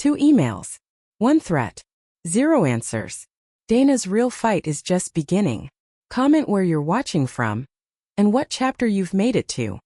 2 emails. 1 threat. 0 answers. Dana's real fight is just beginning. Comment where you're watching from and what chapter you've made it to.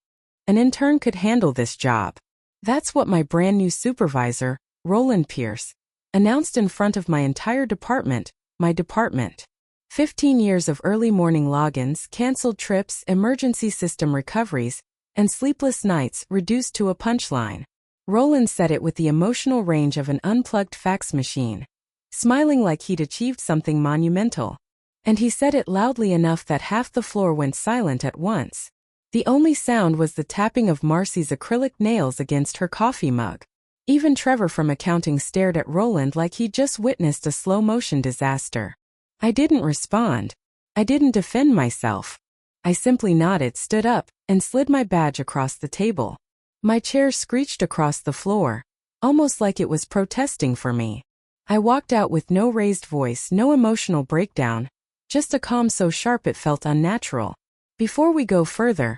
An intern could handle this job. That's what my brand new supervisor, Roland Pierce, announced in front of my entire department, my department. 15 years of early morning logins, canceled trips, emergency system recoveries, and sleepless nights reduced to a punchline. Roland said it with the emotional range of an unplugged fax machine, smiling like he'd achieved something monumental. And he said it loudly enough that half the floor went silent at once. The only sound was the tapping of Marcy's acrylic nails against her coffee mug. Even Trevor from accounting stared at Roland like he'd just witnessed a slow-motion disaster. I didn't respond. I didn't defend myself. I simply nodded, stood up, and slid my badge across the table. My chair screeched across the floor, almost like it was protesting for me. I walked out with no raised voice, no emotional breakdown, just a calm so sharp it felt unnatural. Before we go further,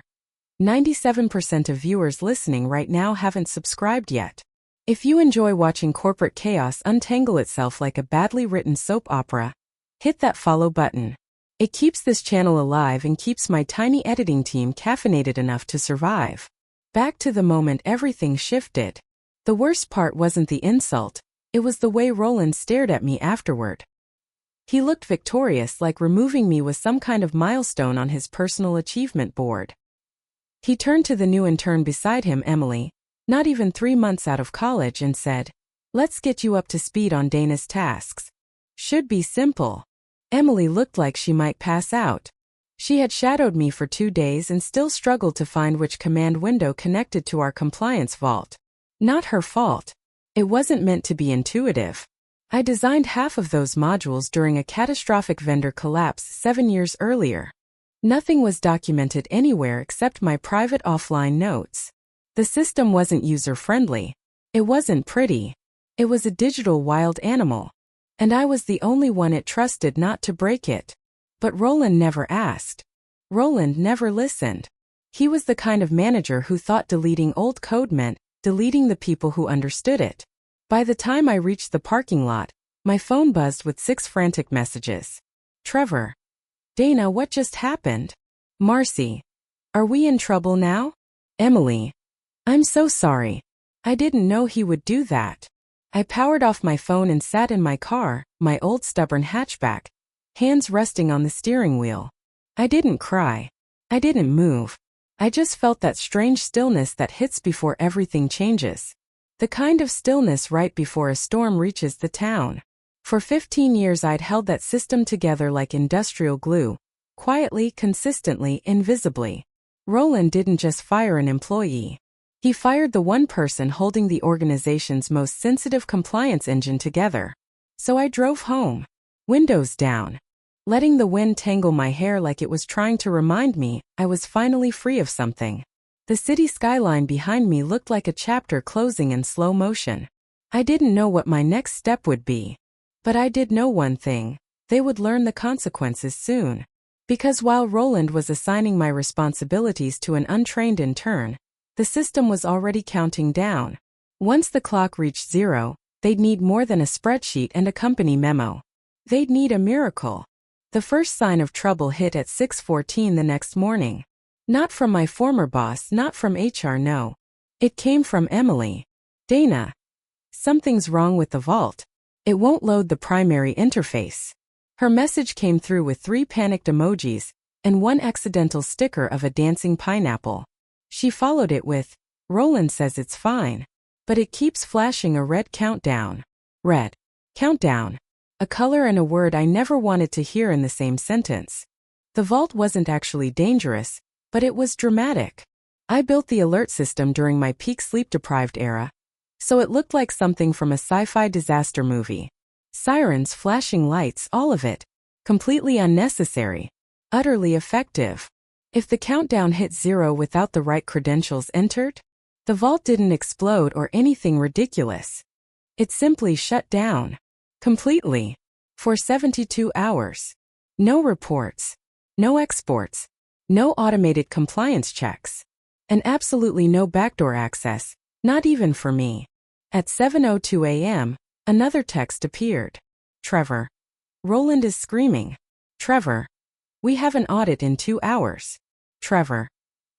97% of viewers listening right now haven't subscribed yet. If you enjoy watching corporate chaos untangle itself like a badly written soap opera, hit that follow button. It keeps this channel alive and keeps my tiny editing team caffeinated enough to survive. Back to the moment everything shifted. The worst part wasn't the insult, it was the way Roland stared at me afterward. He looked victorious, like removing me was some kind of milestone on his personal achievement board. He turned to the new intern beside him, Emily, not even 3 months out of college, and said, "Let's get you up to speed on Dana's tasks. Should be simple." Emily looked like she might pass out. She had shadowed me for 2 days and still struggled to find which command window connected to our compliance vault. Not her fault. It wasn't meant to be intuitive. I designed half of those modules during a catastrophic vendor collapse 7 years earlier. Nothing was documented anywhere except my private offline notes. The system wasn't user-friendly. It wasn't pretty. It was a digital wild animal. And I was the only one it trusted not to break it. But Roland never asked. Roland never listened. He was the kind of manager who thought deleting old code meant deleting the people who understood it. By the time I reached the parking lot, my phone buzzed with 6 frantic messages. Trevor. Dana, what just happened? Marcy. Are we in trouble now? Emily. I'm so sorry. I didn't know he would do that. I powered off my phone and sat in my car, my old stubborn hatchback, hands resting on the steering wheel. I didn't cry. I didn't move. I just felt that strange stillness that hits before everything changes. The kind of stillness right before a storm reaches the town. For 15 years I'd held that system together like industrial glue, quietly, consistently, invisibly. Roland didn't just fire an employee. He fired the one person holding the organization's most sensitive compliance engine together. So I drove home, windows down, letting the wind tangle my hair like it was trying to remind me I was finally free of something. The city skyline behind me looked like a chapter closing in slow motion. I didn't know what my next step would be. But I did know one thing: they would learn the consequences soon. Because while Roland was assigning my responsibilities to an untrained intern, the system was already counting down. Once the clock reached 0, they'd need more than a spreadsheet and a company memo. They'd need a miracle. The first sign of trouble hit at 6:14 the next morning. Not from my former boss, not from HR, no. It came from Emily. Dana. Something's wrong with the vault. It won't load the primary interface. Her message came through with 3 panicked emojis and 1 accidental sticker of a dancing pineapple. She followed it with, "Roland says it's fine, but it keeps flashing a red countdown." Red. Countdown. A color and a word I never wanted to hear in the same sentence. The vault wasn't actually dangerous, but it was dramatic. I built the alert system during my peak sleep-deprived era, so it looked like something from a sci-fi disaster movie. Sirens, flashing lights, all of it. Completely unnecessary. Utterly effective. If the countdown hit 0 without the right credentials entered, the vault didn't explode or anything ridiculous. It simply shut down. Completely. For 72 hours. No reports. No exports. No automated compliance checks. And absolutely no backdoor access, not even for me. At 7:02 a.m., another text appeared. Trevor. Roland is screaming. Trevor. We have an audit in 2 hours. Trevor.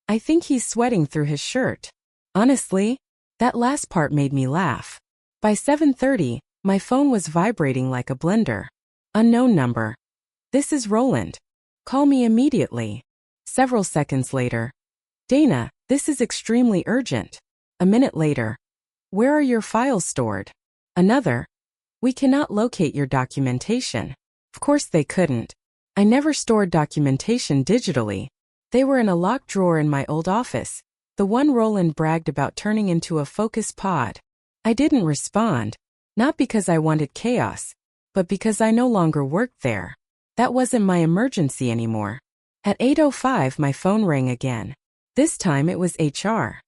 I think he's sweating through his shirt. Honestly, that last part made me laugh. By 7:30, my phone was vibrating like a blender. Unknown number. This is Roland. Call me immediately. Several seconds later. Dana, this is extremely urgent. A minute later. Where are your files stored? Another. We cannot locate your documentation. Of course they couldn't. I never stored documentation digitally. They were in a locked drawer in my old office, the one Roland bragged about turning into a focus pod. I didn't respond, not because I wanted chaos, but because I no longer worked there. That wasn't my emergency anymore. At 8:05 my phone rang again. This time it was HR.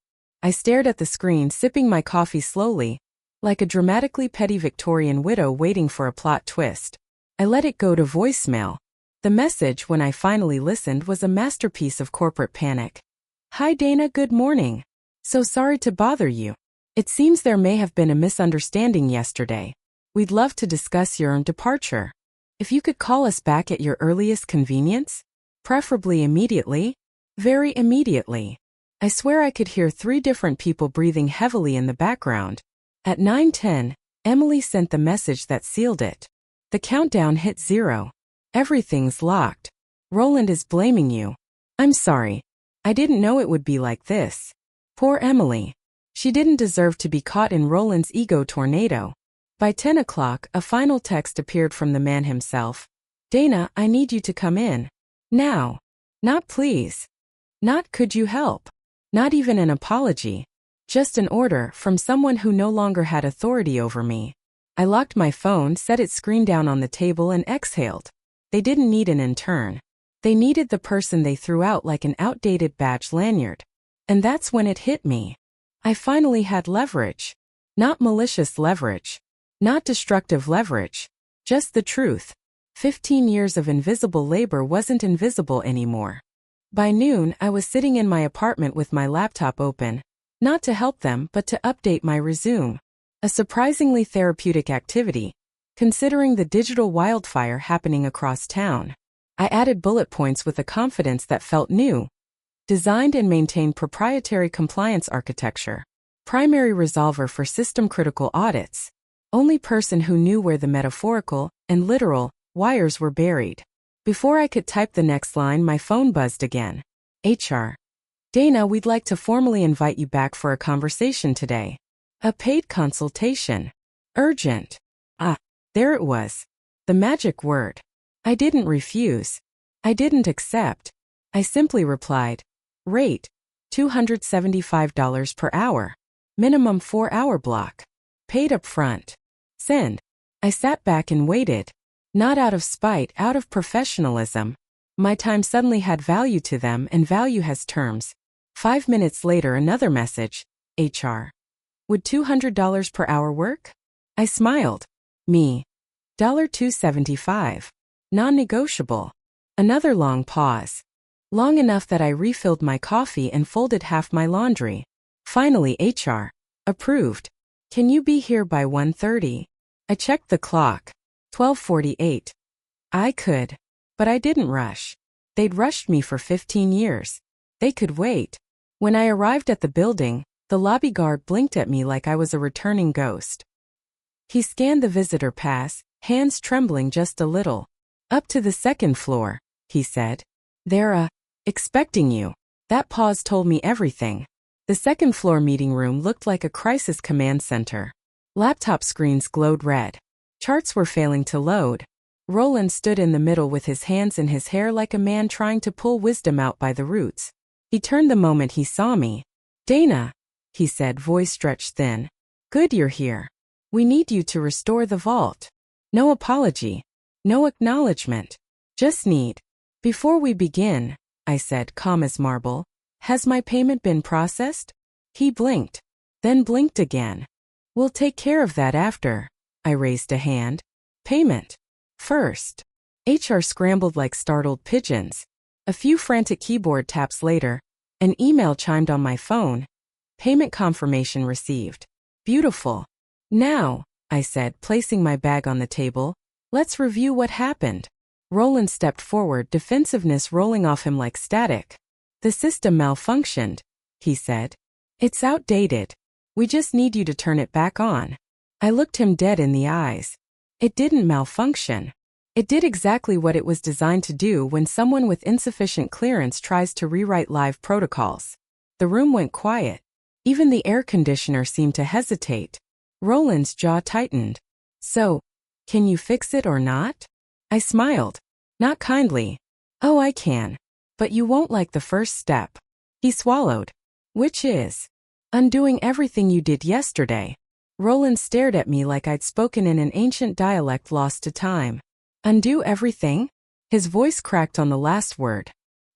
I stared at the screen, sipping my coffee slowly, like a dramatically petty Victorian widow waiting for a plot twist. I let it go to voicemail. The message, when I finally listened, was a masterpiece of corporate panic. Hi Dana, good morning. So sorry to bother you. It seems there may have been a misunderstanding yesterday. We'd love to discuss your departure. If you could call us back at your earliest convenience, preferably immediately, very immediately. I swear I could hear 3 different people breathing heavily in the background. At 9:10, Emily sent the message that sealed it. The countdown hit 0. Everything's locked. Roland is blaming you. I'm sorry. I didn't know it would be like this. Poor Emily. She didn't deserve to be caught in Roland's ego tornado. By 10 o'clock, a final text appeared from the man himself. Dana, I need you to come in. Now. Not please. Not could you help. Not even an apology. Just an order from someone who no longer had authority over me. I locked my phone, set its screen down on the table, and exhaled. They didn't need an intern. They needed the person they threw out like an outdated badge lanyard. And that's when it hit me. I finally had leverage. Not malicious leverage. Not destructive leverage. Just the truth. 15 years of invisible labor wasn't invisible anymore. By noon, I was sitting in my apartment with my laptop open. Not to help them, but to update my resume. A surprisingly therapeutic activity, considering the digital wildfire happening across town. I added bullet points with a confidence that felt new. Designed and maintained proprietary compliance architecture. Primary resolver for system-critical audits. Only person who knew where the metaphorical and literal wires were buried. Before I could type the next line, my phone buzzed again. HR. Dana, we'd like to formally invite you back for a conversation today. A paid consultation. Urgent. There it was. The magic word. I didn't refuse. I didn't accept. I simply replied. Rate. $275 per hour. Minimum 4-hour block. Paid up front. Send. I sat back and waited. Not out of spite, out of professionalism. My time suddenly had value to them, and value has terms. 5 minutes later, another message. HR. Would $200 per hour work? I smiled. Me. $275. Non-negotiable. Another long pause. Long enough that I refilled my coffee and folded half my laundry. Finally, HR. Approved. Can you be here by 1:30? I checked the clock. 12:48. I could. But I didn't rush. They'd rushed me for 15 years. They could wait. When I arrived at the building, the lobby guard blinked at me like I was a returning ghost. He scanned the visitor pass, hands trembling just a little. Up to the 2nd floor, he said. They're, expecting you. That pause told me everything. The 2nd floor meeting room looked like a crisis command center. Laptop screens glowed red. Charts were failing to load. Roland stood in the middle with his hands in his hair like a man trying to pull wisdom out by the roots. He turned the moment he saw me. Dana, he said, voice stretched thin. Good you're here. We need you to restore the vault. No apology. No acknowledgement. Just need. Before we begin, I said, calm as marble, has my payment been processed? He blinked. Then blinked again. We'll take care of that after. I raised a hand. Payment. First. HR scrambled like startled pigeons. A few frantic keyboard taps later, an email chimed on my phone. Payment confirmation received. Beautiful. Now, I said, placing my bag on the table, let's review what happened. Roland stepped forward, defensiveness rolling off him like static. The system malfunctioned, he said. It's outdated. We just need you to turn it back on. I looked him dead in the eyes. It didn't malfunction. It did exactly what it was designed to do when someone with insufficient clearance tries to rewrite live protocols. The room went quiet. Even the air conditioner seemed to hesitate. Roland's jaw tightened. So, can you fix it or not? I smiled. Not kindly. Oh, I can. But you won't like the first step. He swallowed. Which is? Undoing everything you did yesterday. Roland stared at me like I'd spoken in an ancient dialect lost to time. Undo everything? His voice cracked on the last word.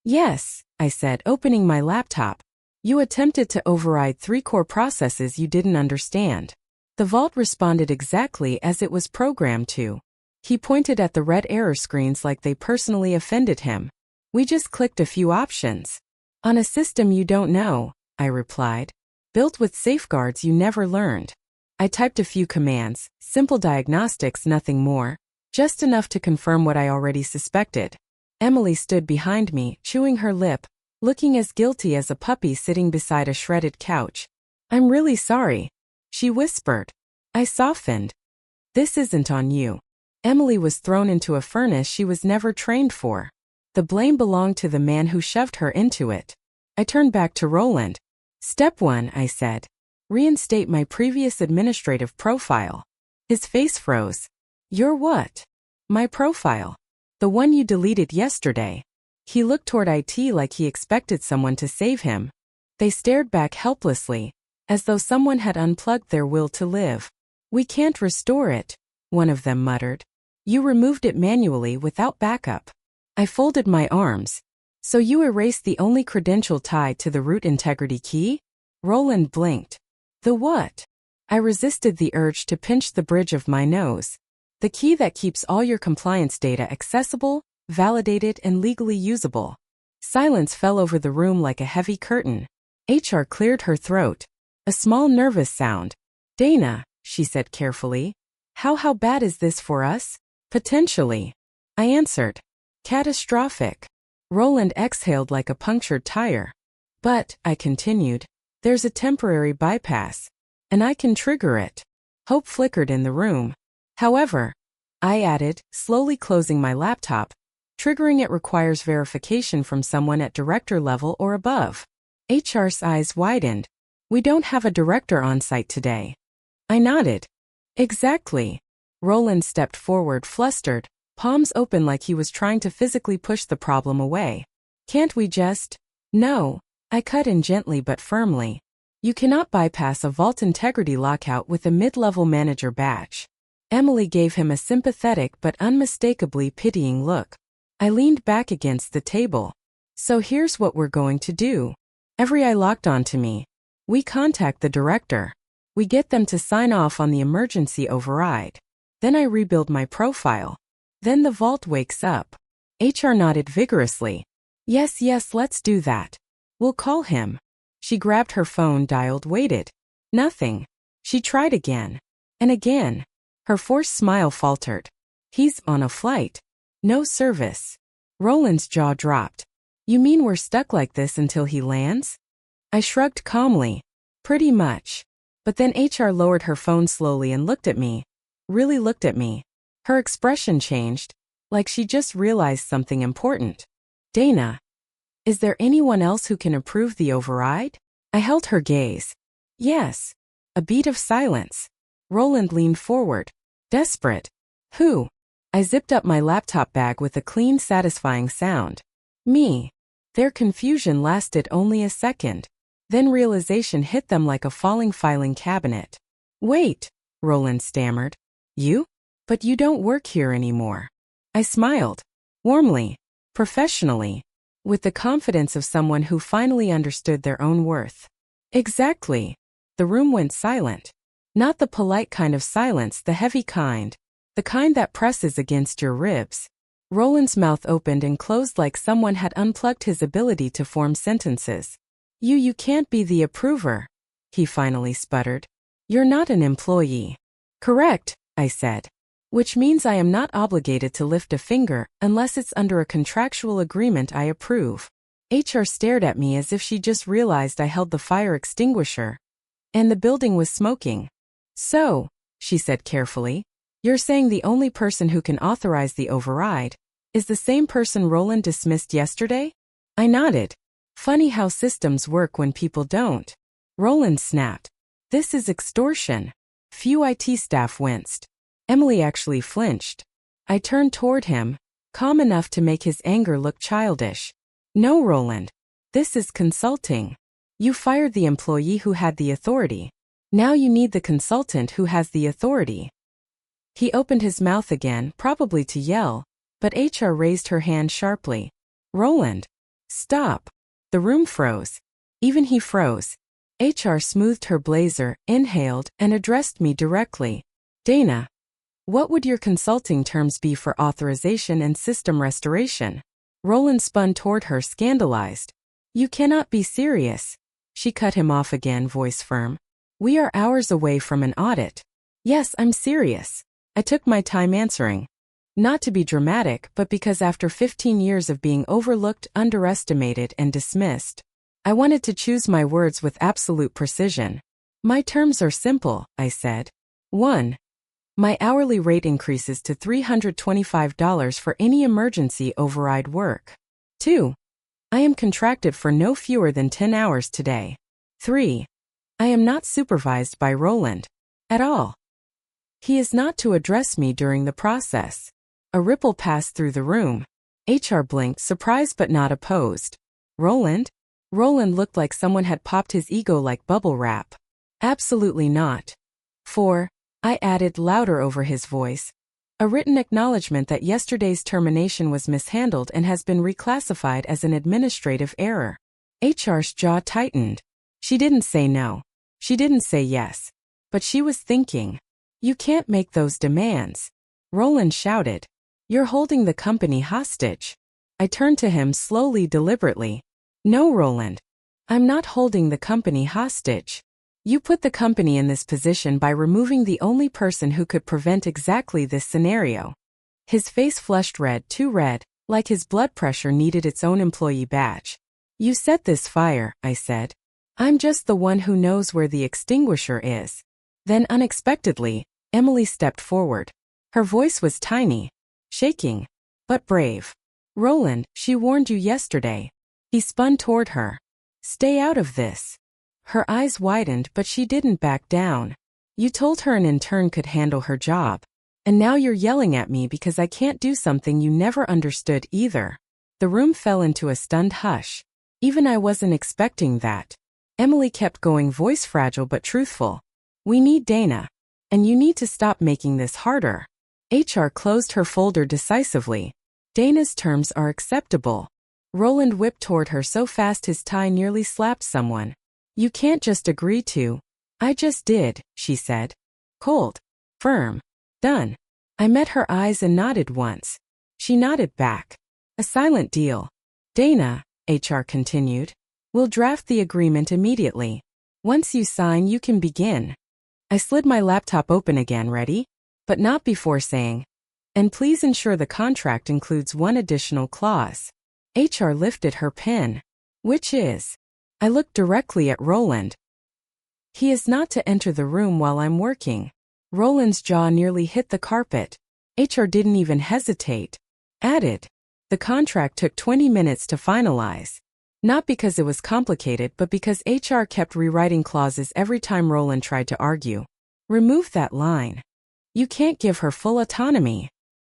Yes, I said, opening my laptop. You attempted to override 3 core processes you didn't understand. The vault responded exactly as it was programmed to. He pointed at the red error screens like they personally offended him. We just clicked a few options. On a system you don't know, I replied. Built with safeguards you never learned. I typed a few commands, simple diagnostics, nothing more, just enough to confirm what I already suspected. Emily stood behind me, chewing her lip, looking as guilty as a puppy sitting beside a shredded couch. I'm really sorry, she whispered. I softened. This isn't on you. Emily was thrown into a furnace she was never trained for. The blame belonged to the man who shoved her into it. I turned back to Roland. Step 1, I said. Reinstate my previous administrative profile. His face froze. Your what? My profile. The one you deleted yesterday. He looked toward IT like he expected someone to save him. They stared back helplessly, as though someone had unplugged their will to live. We can't restore it, one of them muttered. You removed it manually without backup. I folded my arms. So you erased the only credential tied to the root integrity key? Roland blinked. The what? I resisted the urge to pinch the bridge of my nose. The key that keeps all your compliance data accessible, validated, and legally usable. Silence fell over the room like a heavy curtain. HR cleared her throat. A small nervous sound. Dana, she said carefully. How bad is this for us? Potentially. I answered. Catastrophic. Roland exhaled like a punctured tire. But, I continued, there's a temporary bypass. And I can trigger it. Hope flickered in the room. However, I added, slowly closing my laptop, triggering it requires verification from someone at director level or above. HR's eyes widened. We don't have a director on site today. I nodded. Exactly. Roland stepped forward, flustered, palms open like he was trying to physically push the problem away. Can't we just? No. I cut in gently but firmly. You cannot bypass a vault integrity lockout with a mid-level manager badge. Emily gave him a sympathetic but unmistakably pitying look. I leaned back against the table. So here's what we're going to do. Every eye locked onto me. We contact the director. We get them to sign off on the emergency override. Then I rebuild my profile. Then the vault wakes up. HR nodded vigorously. Yes, let's do that. We'll call him. She grabbed her phone, dialed, waited. Nothing. She tried again. And again. Her forced smile faltered. He's on a flight. No service. Roland's jaw dropped. You mean we're stuck like this until he lands? I shrugged calmly. Pretty much. But then HR lowered her phone slowly and looked at me. Really looked at me. Her expression changed, like she just realized something important. Dana. Is there anyone else who can approve the override? I held her gaze. Yes. A beat of silence. Roland leaned forward. Desperate. Who? I zipped up my laptop bag with a clean, satisfying sound. Me. Their confusion lasted only a second. Then realization hit them like a falling filing cabinet. Wait, Roland stammered. You? But you don't work here anymore. I smiled. Warmly. Professionally. With the confidence of someone who finally understood their own worth. Exactly. The room went silent. Not the polite kind of silence, the heavy kind. The kind that presses against your ribs. Roland's mouth opened and closed like someone had unplugged his ability to form sentences. You can't be the approver, he finally sputtered. You're not an employee. Correct, I said. Which means I am not obligated to lift a finger unless it's under a contractual agreement I approve. HR stared at me as if she just realized I held the fire extinguisher. And the building was smoking. So, she said carefully, you're saying the only person who can authorize the override is the same person Roland dismissed yesterday? I nodded. Funny how systems work when people don't. Roland snapped. This is extortion. Few IT staff winced. Emily actually flinched. I turned toward him, calm enough to make his anger look childish. No, Roland. This is consulting. You fired the employee who had the authority. Now you need the consultant who has the authority. He opened his mouth again, probably to yell, but HR raised her hand sharply. Roland. Stop. The room froze. Even he froze. HR smoothed her blazer, inhaled, and addressed me directly. Dana. What would your consulting terms be for authorization and system restoration? Roland spun toward her, scandalized. You cannot be serious. She cut him off again, voice firm. We are hours away from an audit. Yes, I'm serious. I took my time answering. Not to be dramatic, but because after 15 years of being overlooked, underestimated, and dismissed, I wanted to choose my words with absolute precision. My terms are simple, I said. 1. My hourly rate increases to $325 for any emergency override work. 2. I am contracted for no fewer than 10 hours today. 3. I am not supervised by Roland. At all. He is not to address me during the process. A ripple passed through the room. HR blinked, surprised but not opposed. Roland? Roland looked like someone had popped his ego like bubble wrap. Absolutely not. 4. I added louder over his voice. A written acknowledgement that yesterday's termination was mishandled and has been reclassified as an administrative error. HR's jaw tightened. She didn't say no. She didn't say yes. But she was thinking. You can't make those demands. Roland shouted. You're holding the company hostage. I turned to him slowly, deliberately. No, Roland. I'm not holding the company hostage. You put the company in this position by removing the only person who could prevent exactly this scenario. His face flushed red, too red, like his blood pressure needed its own employee badge. You set this fire, I said. I'm just the one who knows where the extinguisher is. Then unexpectedly, Emily stepped forward. Her voice was tiny, shaking, but brave. Roland, she warned you yesterday. He spun toward her. Stay out of this. Her eyes widened, but she didn't back down. You told her an intern could handle her job. And now you're yelling at me because I can't do something you never understood either. The room fell into a stunned hush. Even I wasn't expecting that. Emily kept going, voice fragile but truthful. We need Dana. And you need to stop making this harder. HR closed her folder decisively. Dana's terms are acceptable. Roland whipped toward her so fast his tie nearly slapped someone. You can't just agree to. I just did, she said. Cold. Firm. Done. I met her eyes and nodded once. She nodded back. A silent deal. Dana, HR continued, will draft the agreement immediately. Once you sign, you can begin. I slid my laptop open again, ready? But not before saying, and please ensure the contract includes one additional clause. HR lifted her pen. Which is? I looked directly at Roland. He is not to enter the room while I'm working. Roland's jaw nearly hit the carpet. HR didn't even hesitate. Added. The contract took 20 minutes to finalize. Not because it was complicated, but because HR kept rewriting clauses every time Roland tried to argue. Remove that line. You can't give her full autonomy.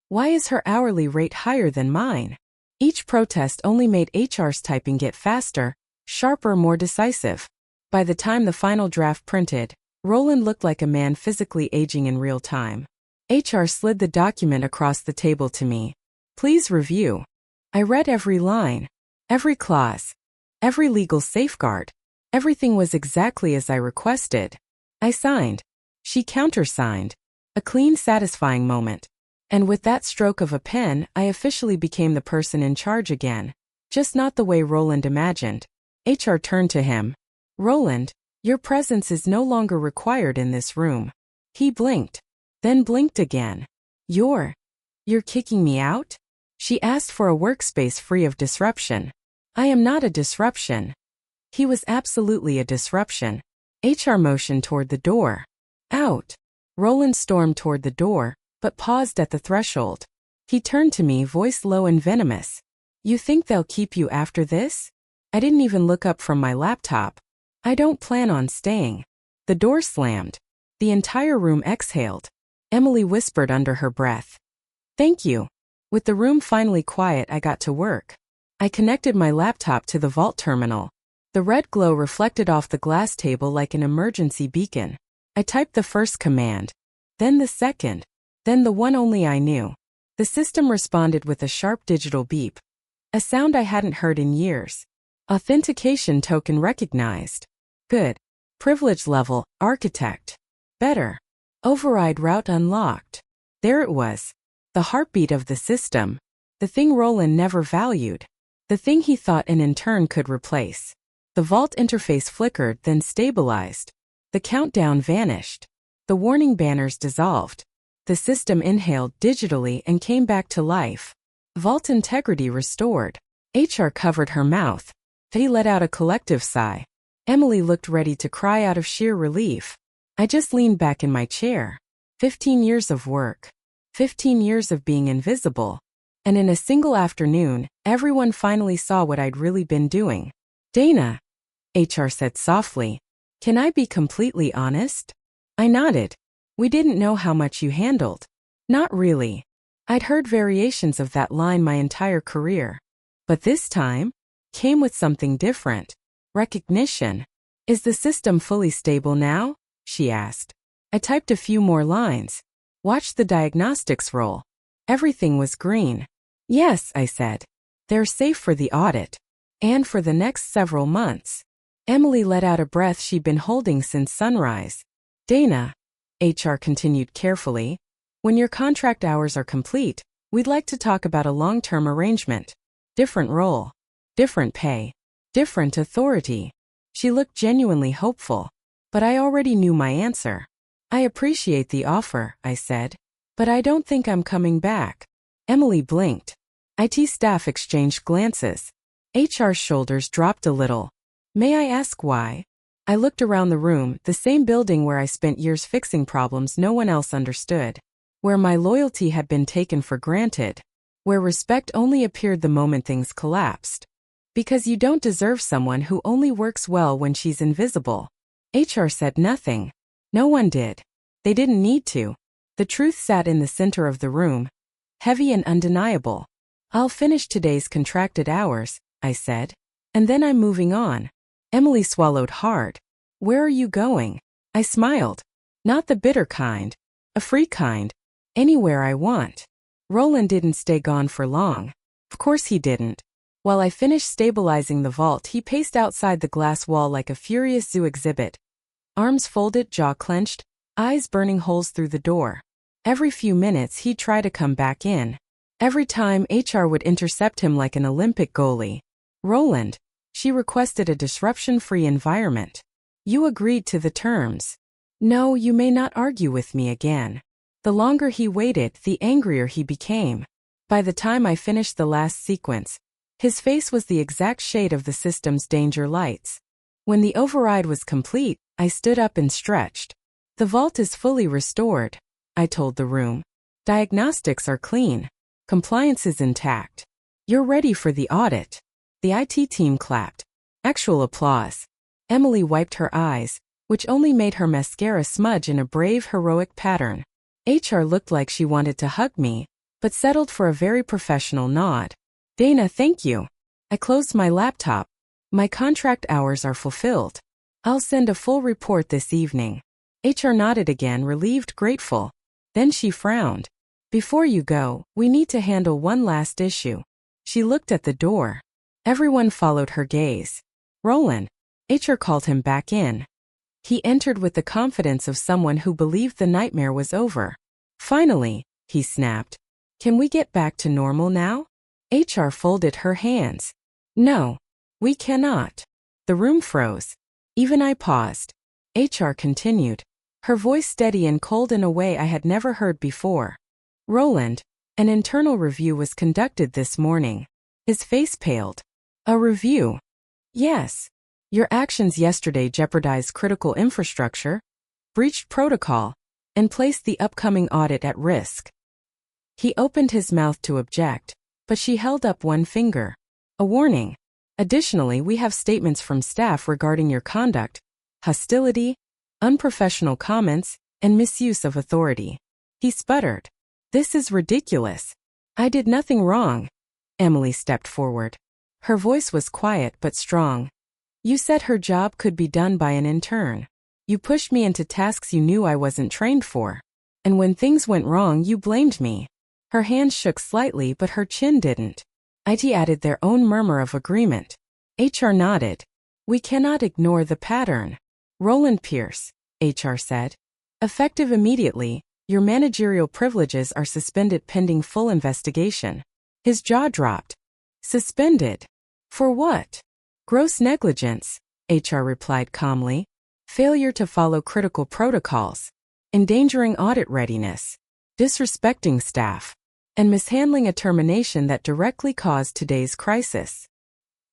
Why is her hourly rate higher than mine? Each protest only made HR's typing get faster, sharper, more decisive. By the time the final draft printed, Roland looked like a man physically aging in real time. HR slid the document across the table to me. Please review. I read every line, every clause, every legal safeguard. Everything was exactly as I requested. I signed. She countersigned. A clean, satisfying moment. And with that stroke of a pen, I officially became the person in charge again. Just not the way Roland imagined. HR turned to him. Roland, your presence is no longer required in this room. He blinked. then blinked again. You're kicking me out? She asked for a workspace free of disruption. I am not a disruption. He was absolutely a disruption. HR motioned toward the door. Out. Roland stormed toward the door, but paused at the threshold. He turned to me, voice low and venomous. You think they'll keep you after this? I didn't even look up from my laptop. I don't plan on staying. The door slammed. The entire room exhaled. Emily whispered under her breath. Thank you. With the room finally quiet, I got to work. I connected my laptop to the vault terminal. The red glow reflected off the glass table like an emergency beacon. I typed the first command, then the second, then the one only I knew. The system responded with a sharp digital beep. A sound I hadn't heard in years. Authentication token recognized. Good. Privilege level, architect. Better. Override route unlocked. There it was. The heartbeat of the system. The thing Roland never valued. The thing he thought an intern could replace. The vault interface flickered, then stabilized. The countdown vanished. The warning banners dissolved. The system inhaled digitally and came back to life. Vault integrity restored. HR covered her mouth. They let out a collective sigh. Emily looked ready to cry out of sheer relief. I just leaned back in my chair. 15 years of work. 15 years of being invisible. And in a single afternoon, everyone finally saw what I'd really been doing. Dana, HR said softly, can I be completely honest? I nodded. We didn't know how much you handled. Not really. I'd heard variations of that line my entire career. But this time came with something different. Recognition. Is the system fully stable now? She asked. I typed a few more lines. Watched the diagnostics roll. Everything was green. Yes, I said. They're safe for the audit. And for the next several months. Emily let out a breath she'd been holding since sunrise. Dana, HR continued carefully, when your contract hours are complete, we'd like to talk about a long-term arrangement. Different role. Different pay. Different authority. She looked genuinely hopeful. But I already knew my answer. I appreciate the offer, I said. But I don't think I'm coming back. Emily blinked. IT staff exchanged glances. HR's shoulders dropped a little. May I ask why? I looked around the room, the same building where I spent years fixing problems no one else understood. Where my loyalty had been taken for granted. Where respect only appeared the moment things collapsed. Because you don't deserve someone who only works well when she's invisible. HR said nothing. No one did. They didn't need to. The truth sat in the center of the room. Heavy and undeniable. I'll finish today's contracted hours, I said. And then I'm moving on. Emily swallowed hard. Where are you going? I smiled. Not the bitter kind. A free kind. Anywhere I want. Roland didn't stay gone for long. Of course he didn't. While I finished stabilizing the vault, he paced outside the glass wall like a furious zoo exhibit. Arms folded, jaw clenched, eyes burning holes through the door. Every few minutes he'd try to come back in. Every time HR would intercept him like an Olympic goalie. Roland. She requested a disruption-free environment. You agreed to the terms. No, you may not argue with me again. The longer he waited, the angrier he became. By the time I finished the last sequence, his face was the exact shade of the system's danger lights. When the override was complete, I stood up and stretched. The vault is fully restored, I told the room. Diagnostics are clean. Compliance is intact. You're ready for the audit. The IT team clapped. Actual applause. Emily wiped her eyes, which only made her mascara smudge in a brave, heroic pattern. HR looked like she wanted to hug me, but settled for a very professional nod. Dana, thank you. I closed my laptop. My contract hours are fulfilled. I'll send a full report this evening. HR nodded again, relieved, grateful. Then she frowned. Before you go, we need to handle one last issue. She looked at the door. Everyone followed her gaze. Roland. HR called him back in. He entered with the confidence of someone who believed the nightmare was over. Finally, he snapped. Can we get back to normal now? HR folded her hands. No, we cannot. The room froze. Even I paused. HR continued. her voice steady and cold in a way I had never heard before. Roland, an internal review was conducted this morning. His face paled. A review? Yes. Your actions yesterday jeopardized critical infrastructure, breached protocol, and placed the upcoming audit at risk. He opened his mouth to object, but she held up one finger. A warning. Additionally, we have statements from staff regarding your conduct, hostility, unprofessional comments, and misuse of authority. He sputtered. This is ridiculous. I did nothing wrong. Emily stepped forward. Her voice was quiet but strong. You said her job could be done by an intern. You pushed me into tasks you knew I wasn't trained for. And when things went wrong, you blamed me. Her hands shook slightly, but her chin didn't. IT added their own murmur of agreement. HR nodded. We cannot ignore the pattern. Roland Pierce, HR said. Effective immediately, your managerial privileges are suspended pending full investigation. His jaw dropped. Suspended? For what? Gross negligence, HR replied calmly. Failure to follow critical protocols, endangering audit readiness, disrespecting staff, and mishandling a termination that directly caused today's crisis.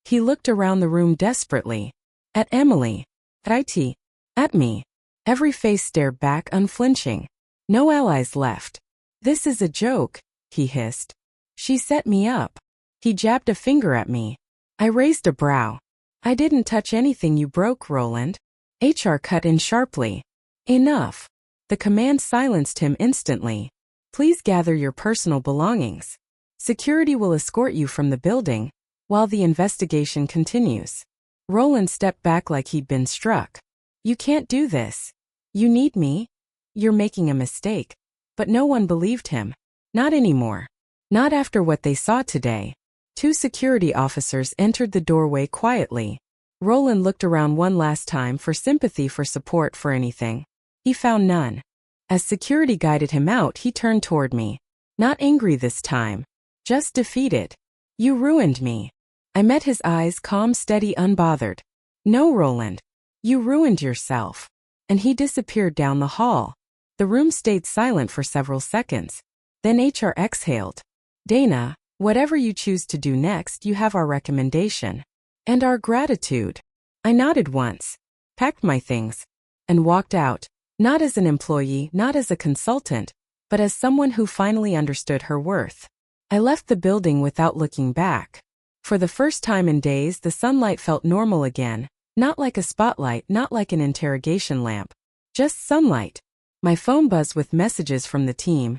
He looked around the room desperately. At Emily, at IT, at me. Every face stared back unflinching. No allies left. This is a joke, he hissed. She set me up. He jabbed a finger at me. I raised a brow. I didn't touch anything you broke, Roland. HR cut in sharply. Enough. The command silenced him instantly. Please gather your personal belongings. Security will escort you from the building while the investigation continues. Roland stepped back like he'd been struck. You can't do this. You need me. You're making a mistake. But no one believed him. Not anymore. Not after what they saw today. 2 security officers entered the doorway quietly. Roland looked around one last time for sympathy, for support, for anything. He found none. As security guided him out, he turned toward me. Not angry this time. Just defeated. You ruined me. I met his eyes, calm, steady, unbothered. No, Roland. You ruined yourself. And he disappeared down the hall. The room stayed silent for several seconds. Then HR exhaled. Dana, whatever you choose to do next, you have our recommendation. And our gratitude. I nodded once, packed my things, and walked out, not as an employee, not as a consultant, but as someone who finally understood her worth. I left the building without looking back. For the first time in days, the sunlight felt normal again, not like a spotlight, not like an interrogation lamp. Just sunlight. My phone buzzed with messages from the team.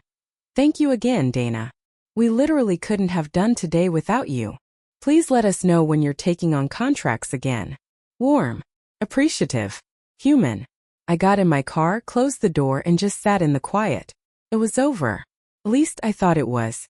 Thank you again, Dana. We literally couldn't have done today without you. Please let us know when you're taking on contracts again. Warm. Appreciative. Human. I got in my car, closed the door, and just sat in the quiet. It was over. At least I thought it was.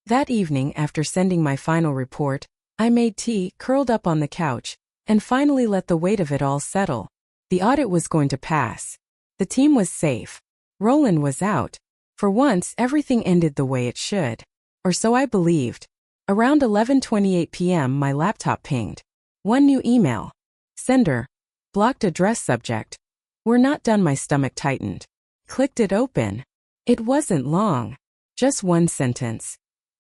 That evening, after sending my final report, I made tea, curled up on the couch, and finally let the weight of it all settle. The audit was going to pass. The team was safe. Roland was out. For once, everything ended the way it should. Or so I believed. Around 11:28 p.m. my laptop pinged. One new email. Sender. Blocked address subject. We're not done. My stomach tightened. Clicked it open. It wasn't long. Just one sentence.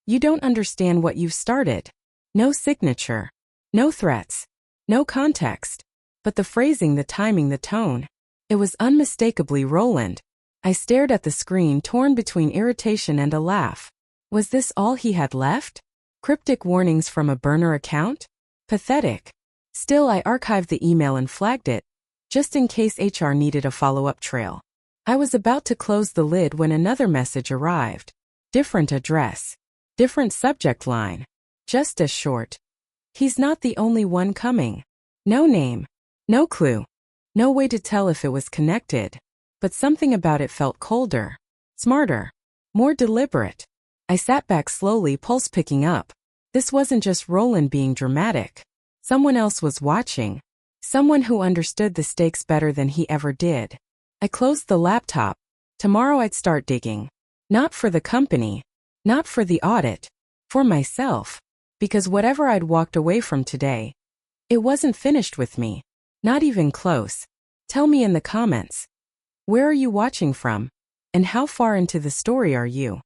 You don't understand what you've started. No signature. No threats. No context. But the phrasing, the timing, the tone. It was unmistakably Roland. I stared at the screen, torn between irritation and a laugh. Was this all he had left? Cryptic warnings from a burner account? Pathetic. Still, I archived the email and flagged it, just in case HR needed a follow-up trail. I was about to close the lid when another message arrived. Different address. Different subject line. Just as short. He's not the only one coming. No name. No clue. No way to tell if it was connected. But something about it felt colder. Smarter. More deliberate. I sat back slowly, pulse picking up. This wasn't just Roland being dramatic. Someone else was watching. Someone who understood the stakes better than he ever did. I closed the laptop. Tomorrow I'd start digging. Not for the company. Not for the audit. For myself. Because whatever I'd walked away from today, it wasn't finished with me. Not even close. Tell me in the comments. Where are you watching from? And how far into the story are you?